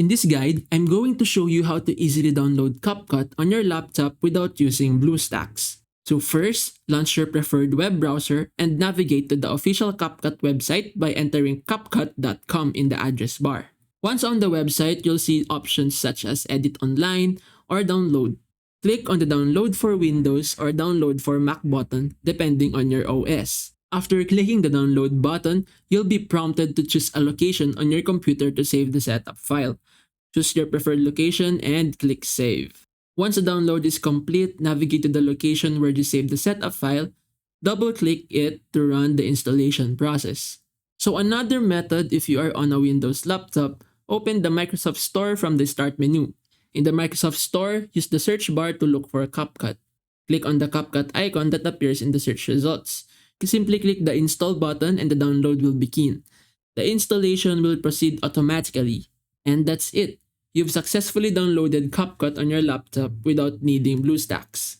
In this guide, I'm going to show you how to easily download Capcut on your laptop without using Bluestacks. So first, launch your preferred web browser and navigate to the official Capcut website by entering capcut.com in the address bar. Once on the website, you'll see options such as Edit Online or Download. Click on the Download for Windows or Download for Mac button depending on your OS. After clicking the download button, you'll be prompted to choose a location on your computer to save the setup file. Choose your preferred location and click Save. Once the download is complete, navigate to the location where you saved the setup file, double-click it to run the installation process. So another method, if you are on a Windows laptop, open the Microsoft Store from the Start menu. In the Microsoft Store, use the search bar to look for Capcut. Click on the Capcut icon that appears in the search results. Simply click the install button and the download will begin. The installation will proceed automatically. And that's it. You've successfully downloaded Capcut on your laptop without needing Bluestacks.